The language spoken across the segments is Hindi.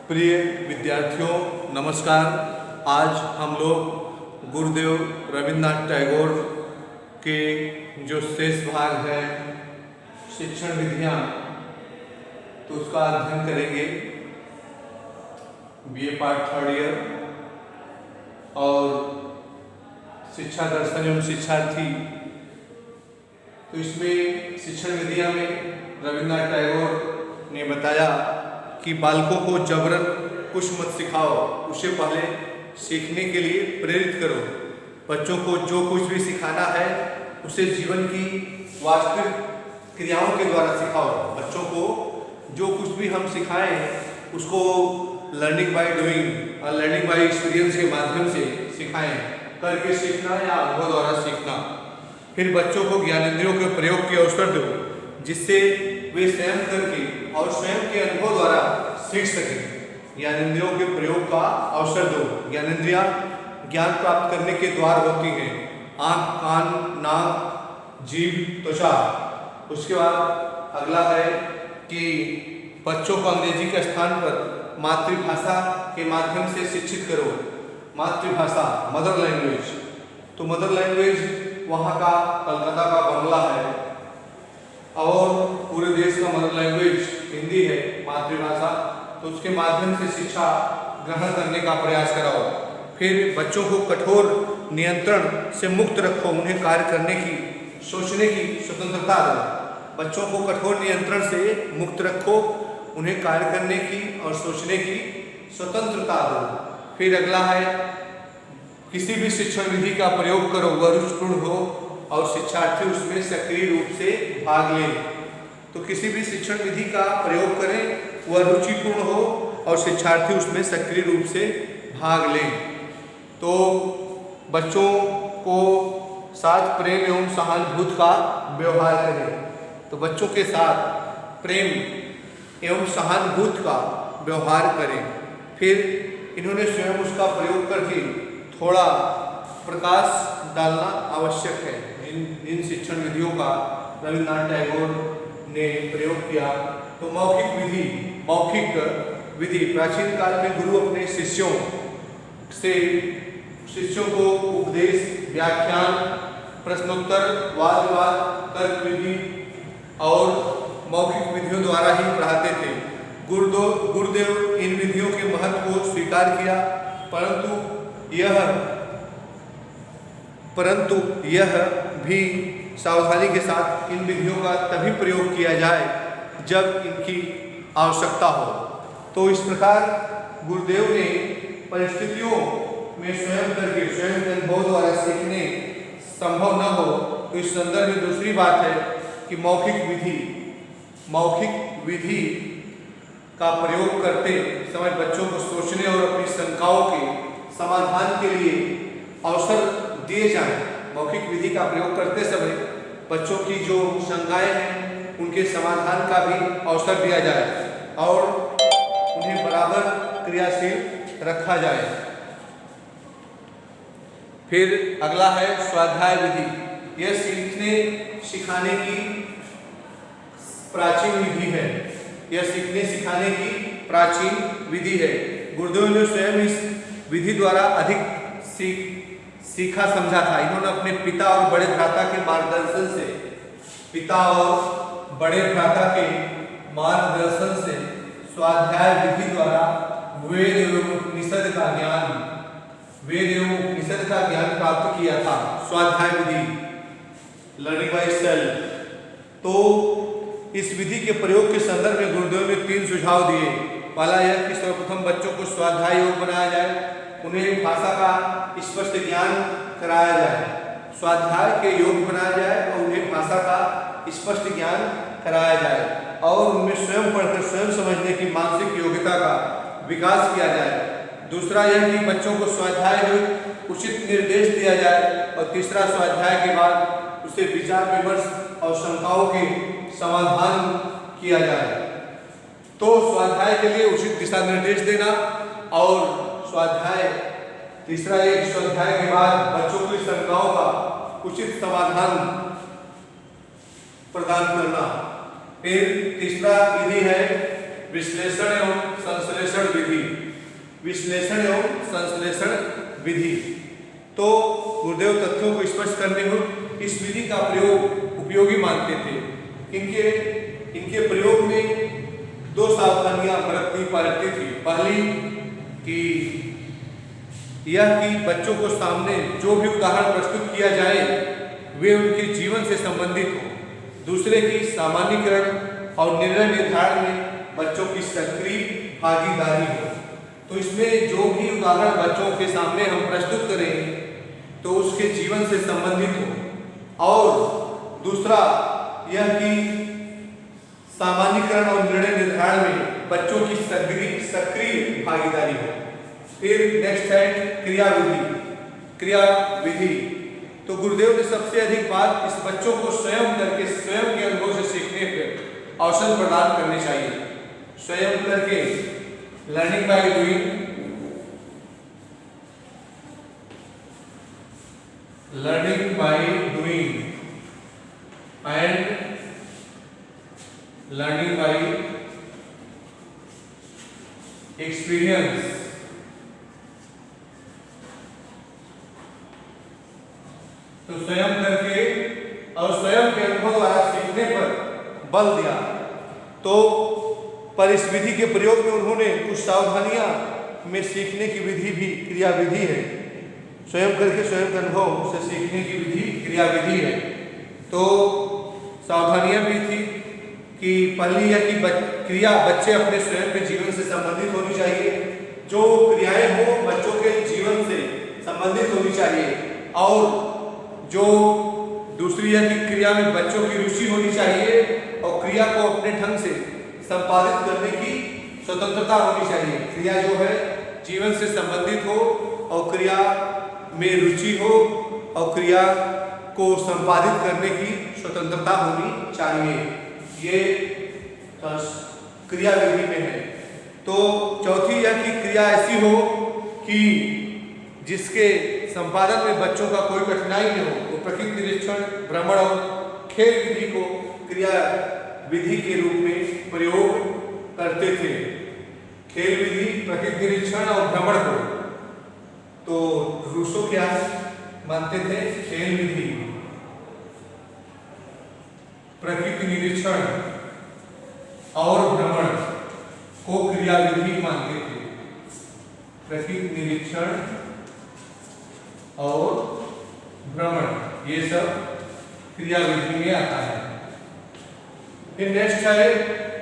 प्रिय विद्यार्थियों नमस्कार। आज हम लोग गुरुदेव रविन्द्रनाथ टैगोर के जो शेष भाग है शिक्षण विधियाँ, तो उसका अध्ययन करेंगे। बीए पार्ट थर्ड ईयर और शिक्षा दर्शन एवं शिक्षार्थी। तो इसमें शिक्षण विधियाँ में रविन्द्रनाथ टैगोर ने बताया कि बालकों को जबरन कुछ मत सिखाओ, उसे पहले सीखने के लिए प्रेरित करो। बच्चों को जो कुछ भी सिखाना है उसे जीवन की वास्तविक क्रियाओं के द्वारा सिखाओ। बच्चों को जो कुछ भी हम सिखाएं उसको लर्निंग बाय डूइंग और लर्निंग बाय एक्सपीरियंस के माध्यम से सिखाएं, करके सीखना या अनुभव द्वारा सीखना। फिर बच्चों को ज्ञानेंद्रियों के प्रयोग के अवसर दो, जिससे वे स्वयं करके और स्वयं के अनुभव द्वारा सीख सकें। ज्ञानेंद्रियों के प्रयोग का अवसर दो। ज्ञानेंद्रियां ज्ञान प्राप्त करने के द्वार होती हैं। आँख, कान, नाक, जीभ, त्वचा। उसके बाद अगला है कि बच्चों को अंग्रेजी के स्थान पर मातृभाषा के माध्यम से शिक्षित करो। मातृभाषा, मदर लैंग्वेज। तो मदर लैंग्वेज वहाँ का कलकत्ता का बांग्ला है और पूरे देश का मदर लैंग्वेज हिंदी है, मातृभाषा। तो उसके माध्यम से शिक्षा ग्रहण करने का प्रयास कराओ। फिर बच्चों को कठोर नियंत्रण से मुक्त रखो, उन्हें कार्य करने की, सोचने की स्वतंत्रता दो। बच्चों को कठोर नियंत्रण से मुक्त रखो, उन्हें कार्य करने की और सोचने की स्वतंत्रता दो। फिर अगला है किसी भी शिक्षण विधि का प्रयोग करो, वह रुचिपूर्ण हो और शिक्षार्थी उसमें सक्रिय रूप से भाग ले। तो किसी भी शिक्षण विधि का प्रयोग करें, वह रुचिपूर्ण हो और शिक्षार्थी उसमें सक्रिय रूप से भाग लें। तो बच्चों को साथ प्रेम एवं सहानुभूति का व्यवहार करें। तो बच्चों के साथ प्रेम एवं सहानुभूति का व्यवहार करें। फिर इन्होंने स्वयं उसका प्रयोग करके थोड़ा प्रकाश डालना आवश्यक है। इन शिक्षण विधियों का रविन्द्रनाथ टैगोर ने प्रयोग किया। तो मौखिक विधि प्राचीन काल में गुरु अपने शिष्यों को उपदेश, व्याख्यान, प्रश्नोत्तर, वाद विवाद, तर्क विधि और मौखिक विधियों द्वारा ही पढ़ाते थे। गुरुदेव इन विधियों के महत्व को स्वीकार किया, परंतु यह भी सावधानी के साथ इन विधियों का तभी प्रयोग किया जाए जब इनकी आवश्यकता हो। तो इस प्रकार गुरुदेव ने परिस्थितियों में स्वयं के अनुभव द्वारा सीखने संभव न हो, तो इस संदर्भ में दूसरी बात है कि मौखिक विधि का प्रयोग करते समय बच्चों को सोचने और अपनी शंकाओं के समाधान के लिए अवसर दिए जाएं। मौखिक विधि का प्रयोग करते समय बच्चों की जो शंकाएं हैं उनके समाधान का भी अवसर दिया जाए और उन्हें बराबर क्रियाशील रखा जाए। फिर अगला है स्वाध्याय विधि। यह सीखने सिखाने की प्राचीन विधि है। यह सीखने सिखाने की प्राचीन विधि है। गुरुदेव ने स्वयं इस विधि द्वारा अधिक सीखा समझा था। इन्होंने अपने पिता और बड़े भ्राता के मार्गदर्शन से स्वाध्याय विधि द्वारा वेद एवं उपनिषद का ज्ञान प्राप्त किया था। स्वाध्याय विधि, लर्निंग बाय सेल्फ। तो इस विधि के प्रयोग के संदर्भ में गुरुदेव ने 3 सुझाव दिए। पहला यह कि सर्वप्रथम बच्चों को स्वाध्याय योग बनाया जाए, उन्हें भाषा का स्पष्ट ज्ञान कराया जाए। स्वाध्याय के योग बनाया जाए और उन्हें भाषा का स्पष्ट ज्ञान कराया जाए और उनमें स्वयं पढ़कर स्वयं समझने की मानसिक योग्यता का विकास किया जाए। दूसरा यह कि बच्चों को स्वाध्याय में उचित निर्देश दिया जाए और तीसरा स्वाध्याय के बाद उसे विचार विमर्श और शंकाओं के समाधान किया जाए। तो स्वाध्याय के लिए उचित दिशा निर्देश देना और तीसरा एक स्वाध्याय के बाद बच्चों की शंकाओं का उचित समाधान प्रदान करना। फिर तीसरा विधि है विश्लेषण एवं संश्लेषण विधि, विश्लेषण एवं संश्लेषण विधि। तो गुरुदेव तथ्यों को स्पष्ट करने हो इस विधि का प्रयोग उपयोगी मानते थे। इनके प्रयोग में दो सावधानियां बरतनी पड़ती थी। पहली कि यह कि बच्चों को सामने जो भी उदाहरण प्रस्तुत किया जाए वे उनके जीवन से संबंधित हो। दूसरे की सामान्यीकरण और निर्णय निर्धारण में बच्चों की सक्रिय भागीदारी हो। तो इसमें जो भी उदाहरण बच्चों के सामने हम प्रस्तुत करें तो उसके जीवन से संबंधित हो। और दूसरा यह कि सामान्यीकरण और निर्णय निर्धारण में बच्चों की सक्रिय भागीदारी हो। फिर नेक्स्ट है क्रिया विधि। तो गुरुदेव ने सबसे अधिक बात इस बच्चों को स्वयं करके स्वयं के अनुभव से सीखने पर अवसर प्रदान करने चाहिए। स्वयं करके learning by doing, learning by doing and learning by experience. तो स्वयं करके और स्वयं के अनुभव द्वारा सीखने पर बल दिया। तो पर इस विधि के प्रयोग में उन्होंने कुछ सावधानियां में सीखने की विधि भी क्रिया विधि है। स्वयं करके स्वयं के अनुभव से सीखने की विधि क्रिया विधि है। तो सावधानियां भी थी कि पहली यह कि क्रिया बच्चे अपने स्वयं के जीवन से संबंधित होनी चाहिए। जो क्रियाएं हो बच्चों के जीवन से संबंधित होनी चाहिए। और जो दूसरी यह कि क्रिया में बच्चों की रुचि होनी चाहिए और क्रिया को अपने ढंग से संपादित करने की स्वतंत्रता होनी चाहिए। क्रिया जो है जीवन से संबंधित हो और क्रिया में रुचि हो और क्रिया को संपादित करने की स्वतंत्रता होनी चाहिए। ये क्रिया विधि में है। तो चौथी यह कि क्रिया ऐसी हो कि जिसके संपादन में बच्चों का कोई कठिनाई न हो। वो प्रकृति निरीक्षण, भ्रमण और खेल विधि को क्रिया विधि के रूप में प्रयोग करते थे। खेल विधि, प्रकृति निरीक्षण और भ्रमण को तो रूसो क्या मानते थे? खेल विधि, प्रकृति निरीक्षण और भ्रमण को क्रिया विधि मानते थे। प्रकृति निरीक्षण और भ्रमण ये सब क्रिया विधि में आता है। फिर नेक्स्ट है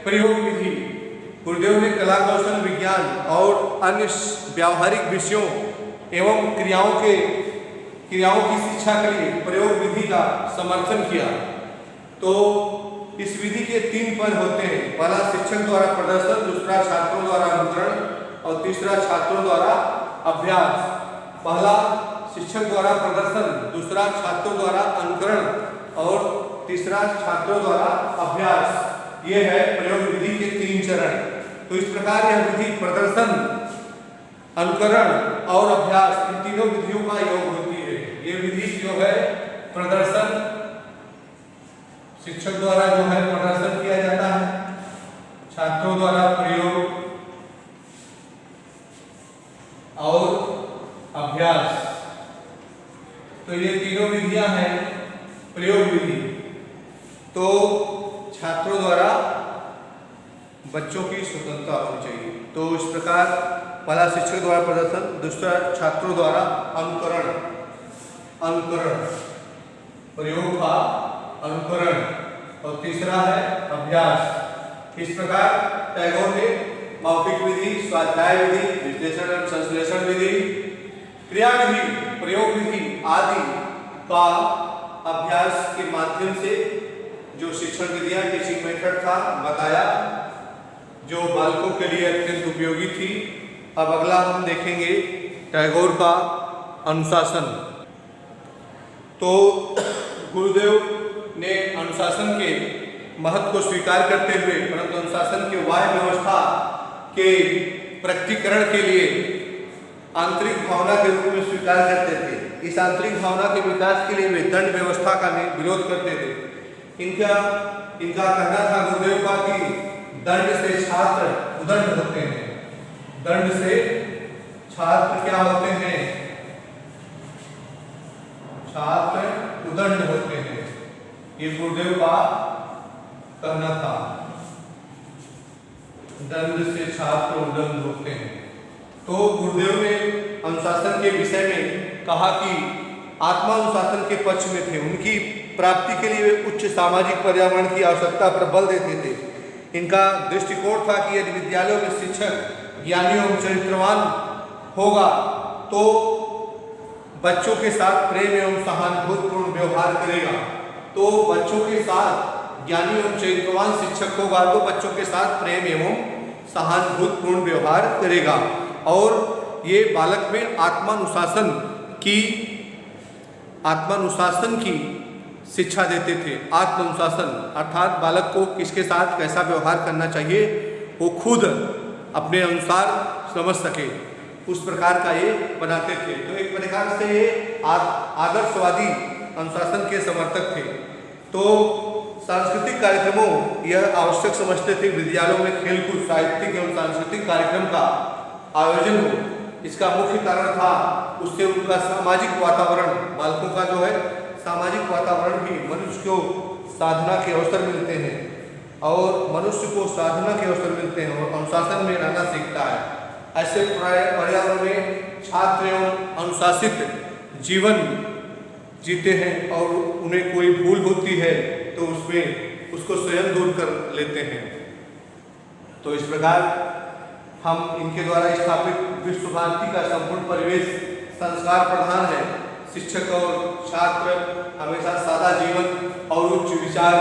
प्रयोग विधि। गुरुदेव ने कला, कौशल, विज्ञान और अन्य व्यावहारिक विषयों एवं क्रियाओं की शिक्षा के लिए प्रयोग विधि का समर्थन किया। तो इस विधि के 3 पद होते हैं। पहला शिक्षक द्वारा प्रदर्शन, दूसरा छात्रों द्वारा अनुकरण और तीसरा छात्रों द्वारा अभ्यास। पहला शिक्षक द्वारा प्रदर्शन, दूसरा छात्रों द्वारा अनुकरण और तीसरा छात्रों द्वारा अभ्यास। ये है प्रयोग विधि के 3 चरण। तो इस प्रकार यह विधि प्रदर्शन, अनुकरण और अभ्यास इन तीनों विधियों का योग होती है। ये विधि जो है प्रदर्शन, शिक्षक द्वारा जो है प्रदर्शन किया जाता है, छात्रों द्वारा प्रयोग और अभ्यास। तो ये तीनों विधियां हैं प्रयोग विधि। तो छात्रों द्वारा बच्चों की स्वतंत्रता होनी चाहिए। तो इस प्रकार पहला शिक्षक द्वारा प्रदर्शन, दूसरा छात्रों द्वारा अनुकरण, प्रयोग का अनुकरण और तीसरा है अभ्यास। इस प्रकार टैगोर ने मौखिक विधि, स्वाध्याय विधि, विश्लेषण एवं संश्लेषण विधि, क्रिया विधि, प्रयोग विधि आदि का अभ्यास के माध्यम से जो शिक्षण विधियां, टीचिंग मेथड था बताया, जो बालकों के लिए अत्यंत उपयोगी थी। अब अगला हम देखेंगे टैगोर का अनुशासन। तो गुरुदेव ने अनुशासन के महत्व को स्वीकार करते हुए परंतु अनुशासन के बाह्य व्यवस्था के प्रकटीकरण के लिए आंतरिक भावना के रूप में स्वीकार करते थे। इस आंतरिक भावना के विकास के लिए वे दंड व्यवस्था का विरोध करते थे। इनका कहना था गुरुदेव का कि दंड से छात्र उदंड होते हैं। दंड से छात्र क्या होते हैं? छात्र उदंड होते हैं। ये गुरुदेव का कहना था। दंड से छात्र उदंड होते हैं। तो गुरुदेव ने अनुशासन के विषय में कहा कि आत्मा अनुशासन के पक्ष में थे। उनकी प्राप्ति के लिए वे उच्च सामाजिक पर्यावरण की आवश्यकता पर बल देते थे। इनका दृष्टिकोण था कि यदि विद्यालयों में शिक्षक ज्ञानी एवं चरित्रवान होगा तो बच्चों के साथ प्रेम एवं सहानुभूतिपूर्ण व्यवहार करेगा। तो बच्चों के साथ ज्ञानी एवं चरित्रवान शिक्षक होगा तो बच्चों के साथ प्रेम एवं सहानुभूतिपूर्ण व्यवहार करेगा। और ये बालक में आत्मानुशासन की शिक्षा देते थे। आत्मानुशासन अर्थात बालक को किसके साथ कैसा व्यवहार करना चाहिए वो खुद अपने अनुसार समझ सके, उस प्रकार का ये बनाते थे। तो एक प्रकार से ये आदर्शवादी अनुशासन के समर्थक थे। तो सांस्कृतिक कार्यक्रमों यह आवश्यक समझते थे विद्यालयों में खेलकूद, साहित्यिक एवं सांस्कृतिक कार्यक्रम का आयोजन हो। इसका मुख्य कारण था उससे उनका सामाजिक वातावरण, बालकों का जो है सामाजिक वातावरण भी मनुष्य को साधना के अवसर मिलते हैं और मनुष्य को साधना के अवसर मिलते हैं और अनुशासन में रहना सीखता है। ऐसे पर्यावरण में छात्र एवं अनुशासित जीवन जीते हैं और उन्हें कोई भूल होती है तो उसमें उसको स्वयं दूर कर लेते हैं। तो इस प्रकार हम इनके द्वारा स्थापित विश्व भारती का संपूर्ण परिवेश संस्कार प्रधान है। शिक्षक और छात्र हमेशा सादा जीवन और उच्च विचार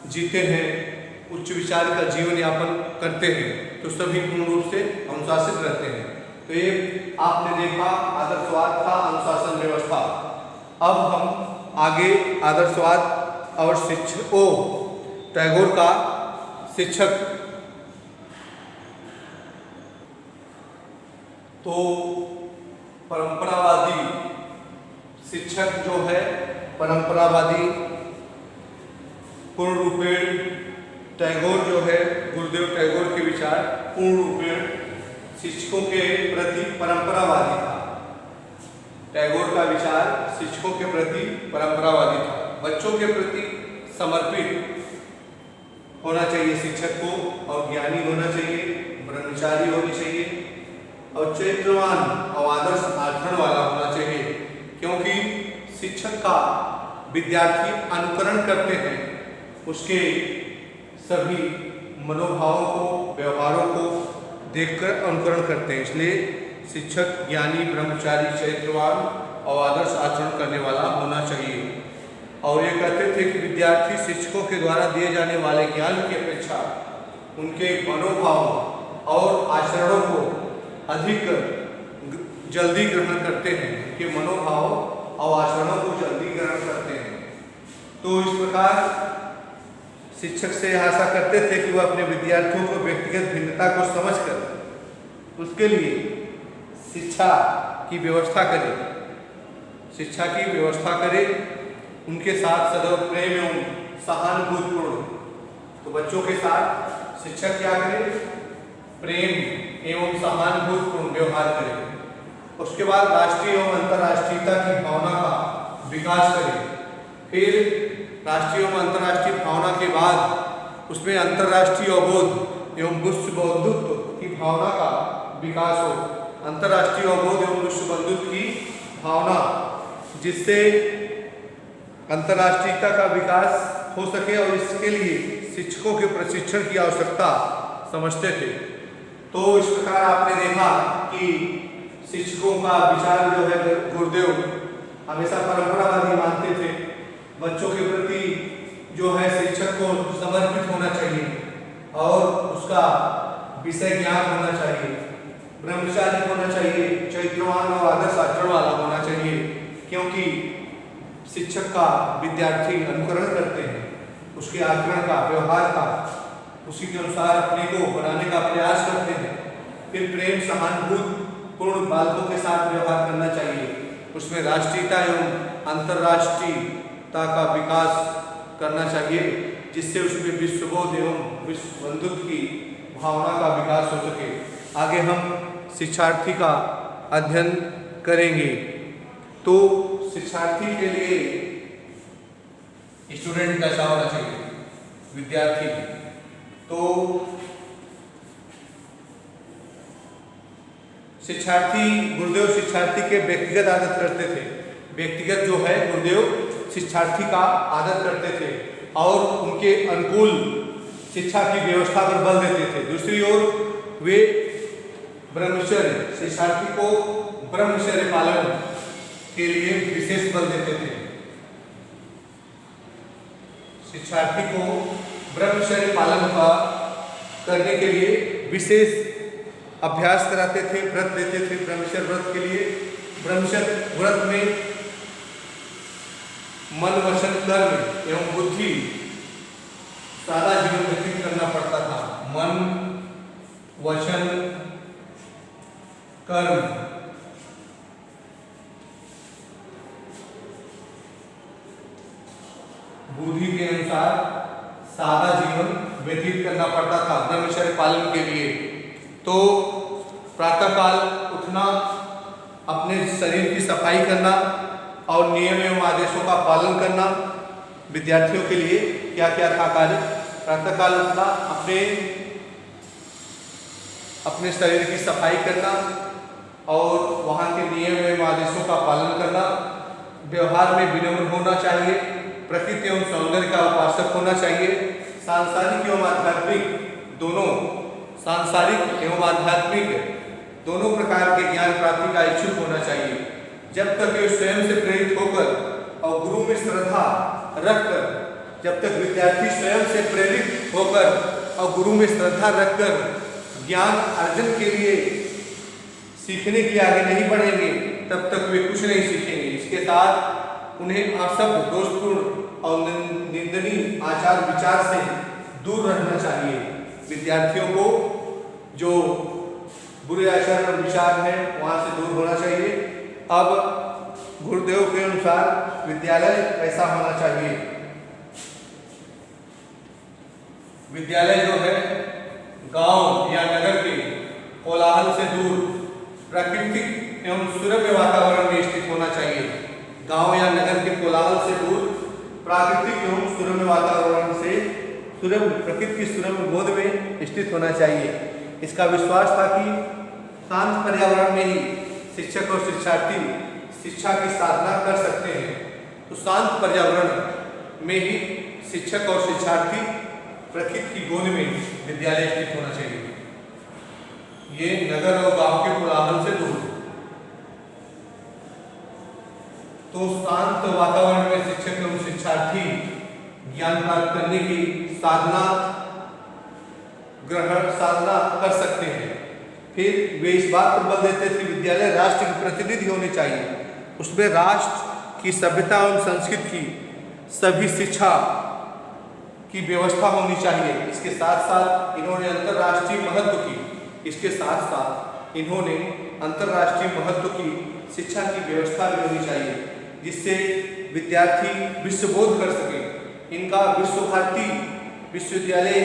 जीते हैं, उच्च विचार का जीवन यापन करते हैं, तो सभी पूर्ण रूप से अनुशासित रहते हैं। तो ये आपने देखा आदर्शवाद का अनुशासन व्यवस्था। अब हम आगे आदर्शवाद और शिक्षकों, टैगोर का शिक्षक। तो परंपरावादी शिक्षक जो है, परंपरावादी पूर्ण रूपेण टैगोर जो है, गुरुदेव टैगोर के विचार पूर्ण रूपेण शिक्षकों के प्रति परंपरावादी था। टैगोर का विचार शिक्षकों के प्रति परंपरावादी था। बच्चों के प्रति समर्पित होना चाहिए शिक्षक को और ज्ञानी होना चाहिए, ब्रह्मचारी होनी चाहिए और चरित्रवान और आदर्श आचरण वाला होना चाहिए। क्योंकि शिक्षक का विद्यार्थी अनुकरण करते हैं, उसके सभी मनोभावों को, व्यवहारों को देखकर अनुकरण करते हैं। इसलिए शिक्षक ज्ञानी, ब्रह्मचारी, चरित्रवान और आदर्श आचरण करने वाला होना चाहिए। और ये कहते थे कि विद्यार्थी शिक्षकों के द्वारा दिए जाने वाले ज्ञान की अपेक्षा उनके मनोभाव और आचरणों को अधिक जल्दी ग्रहण करते हैं, कि मनोभाव और आचरणों को जल्दी ग्रहण करते हैं। तो इस प्रकार शिक्षक से आशा करते थे कि वह अपने विद्यार्थियों को व्यक्तिगत भिन्नता को समझकर उसके लिए शिक्षा की व्यवस्था करे, शिक्षा की व्यवस्था करे, उनके साथ सदैव प्रेम एवं सहानुभूतिपूर्ण। तो बच्चों के साथ शिक्षक क्या करे? प्रेम एवं सहानुभूतिपूर्ण व्यवहार करे। उसके बाद राष्ट्रीय एवं अंतर्राष्ट्रीयता की भावना का विकास करे। फिर राष्ट्रीय एवं अंतर्राष्ट्रीय भावना के बाद उसमें अंतर्राष्ट्रीय अवबोध एवं विश्व बंधुत्व की भावना का विकास हो। अंतर्राष्ट्रीय अवबोध एवं विश्व बंधुत्व की भावना, जिससे अंतर्राष्ट्रीयता का विकास हो सके और इसके लिए शिक्षकों के प्रशिक्षण की आवश्यकता समझते थे। तो इस प्रकार आपने देखा कि शिक्षकों का विचार जो है, गुरुदेव हमेशा परंपरावादी मानते थे। बच्चों के प्रति जो है शिक्षक को समर्पित होना चाहिए और उसका विषय ज्ञान होना चाहिए, ब्रह्मचारी होना चाहिए, चरित्रवान और आदर्श आचरण वाला होना चाहिए। क्योंकि शिक्षक का विद्यार्थी अनुकरण करते हैं, उसके आचरण का, व्यवहार का, उसी के अनुसार अपने को बनाने का प्रयास करते हैं। फिर प्रेम, सहानुभूतिपूर्ण बालकों के साथ व्यवहार करना चाहिए। उसमें राष्ट्रीयता एवं अंतर्राष्ट्रीयता का विकास करना चाहिए, जिससे उसमें विश्वबोध एवं विश्व बंधुत्व की भावना का विकास हो सके। आगे हम शिक्षार्थी का अध्ययन करेंगे। तो शिक्षार्थी के लिए स्टूडेंट कैसा होना चाहिए, विद्यार्थी। तो शिक्षार्थी, गुरुदेव शिक्षार्थी के व्यक्तिगत आदत करते थे। व्यक्तिगत जो है गुरुदेव शिक्षार्थी का आदर करते थे और उनके अनुकूल शिक्षा की व्यवस्था पर बल देते थे। दूसरी ओर वे ब्रह्मचर्य, शिक्षार्थी को ब्रह्मचर्य पालन के लिए विशेष बल देते थे। शिक्षार्थी को ब्रह्मचर्य पालन का करने के लिए विशेष अभ्यास कराते थे, व्रत देते थे। ब्रह्मचर्य व्रत के लिए, ब्रह्मचर्य व्रत में मन, वचन, कर्म एवं बुद्धि सारा जीवन व्यतीत करना पड़ता था। मन, वचन, कर्म, बुद्धि के अनुसार सादा जीवन व्यतीत करना पड़ता था ब्रह्मचर्य पालन के लिए। तो प्रातःकाल उठना, अपने शरीर की सफाई करना और नियम एवं आदेशों का पालन करना। विद्यार्थियों के लिए क्या क्या था कार्य? प्रातःकाल उठना, अपने शरीर की सफाई करना और वहाँ के नियम एवं आदेशों का पालन करना। व्यवहार में विनम्र होना चाहिए। प्रकृति एवं सौंदर्य का उपासक होना चाहिए। सांसारिक एवं आध्यात्मिक दोनों, सांसारिक एवं आध्यात्मिक दोनों प्रकार के ज्ञान प्राप्ति का इच्छुक होना चाहिए। जब तक वे स्वयं से प्रेरित होकर और गुरु में श्रद्धा रखकर, जब तक विद्यार्थी स्वयं से प्रेरित होकर और गुरु में श्रद्धा रखकर ज्ञान अर्जन के लिए सीखने के आगे नहीं बढ़ेंगे, तब तक वे कुछ नहीं सीखेंगे। इसके साथ उन्हें असभ्य, दोषपूर्ण और निंदनीय आचार विचार से दूर रहना चाहिए। विद्यार्थियों को जो बुरे आचार और विचार हैं वहाँ से दूर होना चाहिए। अब गुरुदेव के अनुसार विद्यालय कैसा होना चाहिए? विद्यालय जो है गांव या नगर के कोलाहल से दूर प्राकृतिक एवं सुरम्य वातावरण में स्थित होना चाहिए। गांव या नगर के कोलाहल से दूर प्राकृतिक एवं सुरम्य वातावरण से प्रकृति की सुरम्य बोध में स्थित होना चाहिए। इसका विश्वास था कि शांत पर्यावरण में ही शिक्षक और शिक्षार्थी शिक्षा की साधना कर सकते हैं। तो शांत पर्यावरण में ही शिक्षक और शिक्षार्थी प्रकृति की गोद में विद्यालय स्थित होना चाहिए। ये नगर और गांव के कोलाहल से दूर। तो शांत वातावरण में शिक्षक एवं शिक्षार्थी ज्ञान प्राप्त करने की साधना कर सकते हैं। फिर वे इस बात पर बल देते थे विद्यालय राष्ट्र के प्रतिनिधि होने चाहिए। उसमें राष्ट्र की सभ्यता एवं संस्कृति की सभी शिक्षा की व्यवस्था होनी चाहिए। इसके साथ साथ इन्होंने अंतर्राष्ट्रीय महत्व की शिक्षा की व्यवस्था भी होनी चाहिए, जिससे विद्यार्थी विश्वबोध कर सके। इनका विश्व भारती विश्वविद्यालय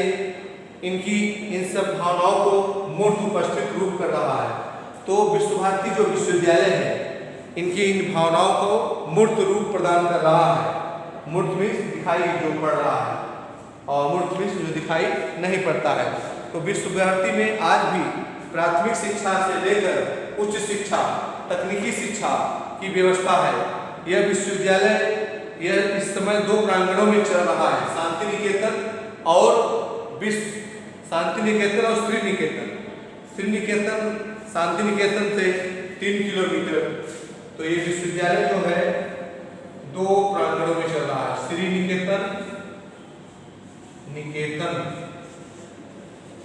इनकी इन सब भावनाओं को मूर्त उपस्थित रूप कर रहा है। तो विश्व भारती जो विश्वविद्यालय है, इनकी इन भावनाओं को मूर्त रूप प्रदान कर रहा है। मूर्त में दिखाई जो पड़ रहा है और मूर्त में जो दिखाई नहीं पड़ता है। तो विश्व भारती में आज भी प्राथमिक शिक्षा से लेकर उच्च शिक्षा, तकनीकी शिक्षा की व्यवस्था है। यह विश्वविद्यालय इस समय 2 प्रांगणों में चल रहा है, शांति निकेतन और श्री निकेतन। श्री निकेतन शांति निकेतन से 3 किलोमीटर। तो ये विश्वविद्यालय जो है 2 प्रांगणों में चल रहा है, श्री निकेतन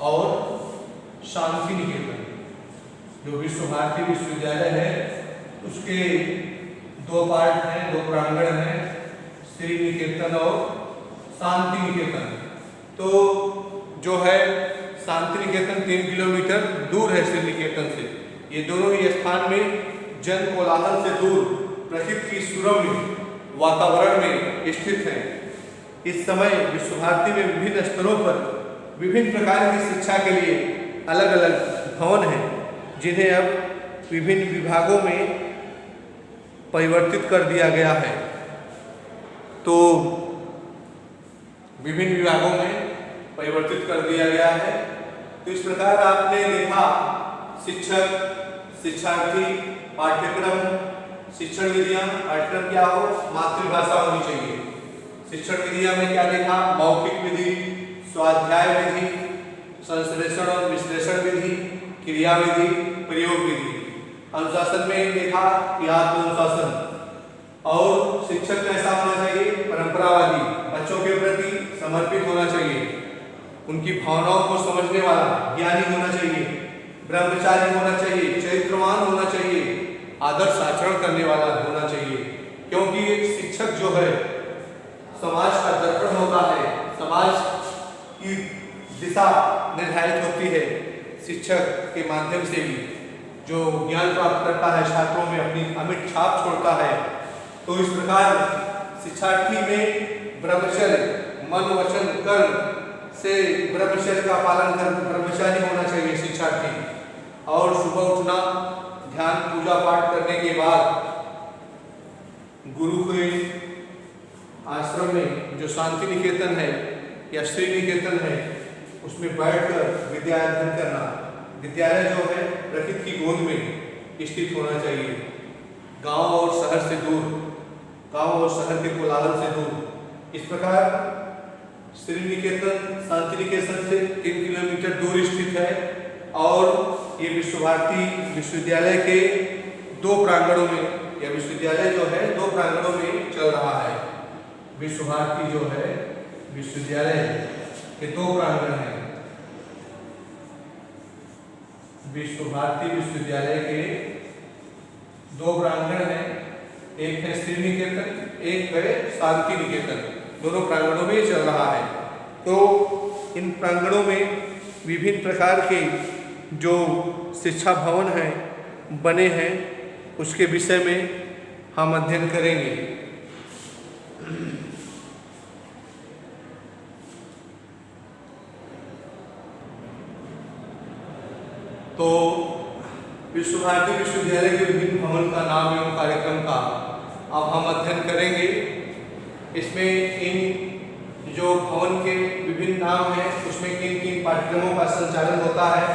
और शांति निकेतन। जो विश्व भारती विश्वविद्यालय है उसके 2 पार्ट हैं, 2 प्रांगण हैं, श्री निकेतन और शांति निकेतन। तो जो है शांति निकेतन 3 किलोमीटर दूर है श्री निकेतन से। ये दोनों ही स्थान में जन कोलाहल से दूर प्रकृति की सुरम्य वातावरण में स्थित हैं। इस समय विश्व भारती में विभिन्न स्तरों पर विभिन्न प्रकार की शिक्षा के लिए अलग अलग भवन हैं, जिन्हें अब विभिन्न विभागों में परिवर्तित कर दिया गया है। तो विभिन्न विभागों में परिवर्तित कर दिया गया है। तो इस प्रकार आपने देखा शिक्षक, शिक्षार्थी, पाठ्यक्रम, शिक्षण विधियां। पाठ्यक्रम क्या हो? मातृभाषा होनी चाहिए। शिक्षण विधियां में क्या देखा? मौखिक विधि, स्वाध्याय विधि, संश्लेषण और विश्लेषण विधि, क्रिया विधि, प्रयोग विधि। अनुशासन में देखा कि आत्म-अनुशासन। और शिक्षक कैसा होना चाहिए? परंपरावादी, बच्चों के प्रति समर्पित होना चाहिए, उनकी भावनाओं को समझने वाला, ज्ञानी होना चाहिए, ब्रह्मचारी होना चाहिए, चरित्रवान होना चाहिए, आदर्श आचरण करने वाला होना चाहिए। क्योंकि एक शिक्षक जो है समाज का दर्पण होता है, समाज की दिशा निर्धारित होती है शिक्षक के माध्यम से भी। जो ज्ञान प्राप्त करता है, छात्रों में अपनी अमिट छाप छोड़ता है। तो इस प्रकार शिक्षार्थी में ब्रह्मचर्य, मन, वचन, कर्म से ब्रह्मचर्य का पालन कर ब्रह्मचारी होना चाहिए शिक्षार्थी। और सुबह उठना, ध्यान पूजा पाठ करने के बाद गुरु के आश्रम में जो शांति निकेतन है या श्री निकेतन है, उसमें बैठकर विद्या अध्ययन करना। विद्यालय जो है प्रकृति की गोद में स्थित होना चाहिए, गांव और शहर से दूर, गांव और शहर के कोलाहल से दूर। इस प्रकार श्री निकेतन शांति निकेतन से 3 किलोमीटर दूर स्थित है। और ये विश्व भारती विश्वविद्यालय के 2 प्रांगणों में, या विश्वविद्यालय जो है 2 प्रांगणों में चल रहा है। विश्व भारती जो है विश्वविद्यालय के 2 प्रांगण हैं। विश्व भारती विश्वविद्यालय के 2 प्रांगण हैं, एक है श्री निकेतन, एक है शांति निकेतन। दोनों प्रांगणों में चल रहा है। तो इन प्रांगणों में विभिन्न प्रकार के जो शिक्षा भवन हैं, बने हैं, उसके विषय में हम अध्ययन करेंगे। तो विश्व भारती विश्वविद्यालय के विभिन्न भवन का नाम एवं कार्यक्रम का अब हम अध्ययन करेंगे। इसमें इन जो भवन के विभिन्न नाम हैं, उसमें किन किन पाठ्यक्रमों का संचालन होता है।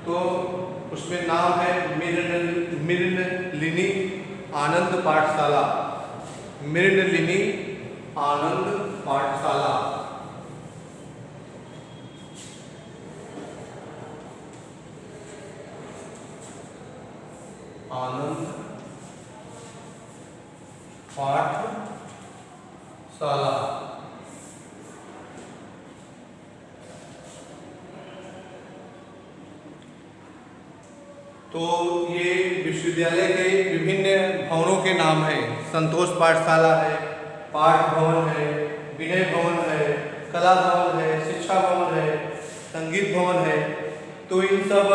तो उसमें नाम है मृणलिनी आनंद पाठशाला, मृणलिनी आनंद पाठशाला। आनंद पाठशाला। तो ये विश्वविद्यालय के विभिन्न भवनों के नाम हैं। संतोष पाठशाला है, पाठ भवन है, विनय भवन है, कला भवन है, शिक्षा भवन है, संगीत भवन है। तो इन सब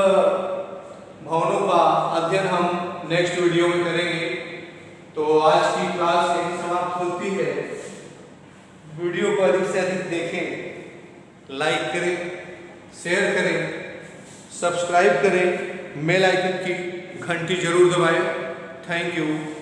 भवनों का अध्ययन हम नेक्स्ट वीडियो में करेंगे। तो आज की क्लास यहीं समाप्त होती है। वीडियो को अधिक से अधिक देखें, लाइक करें, शेयर करें, सब्सक्राइब करें, बेल आइकन की घंटी जरूर दबाएं। Thank you.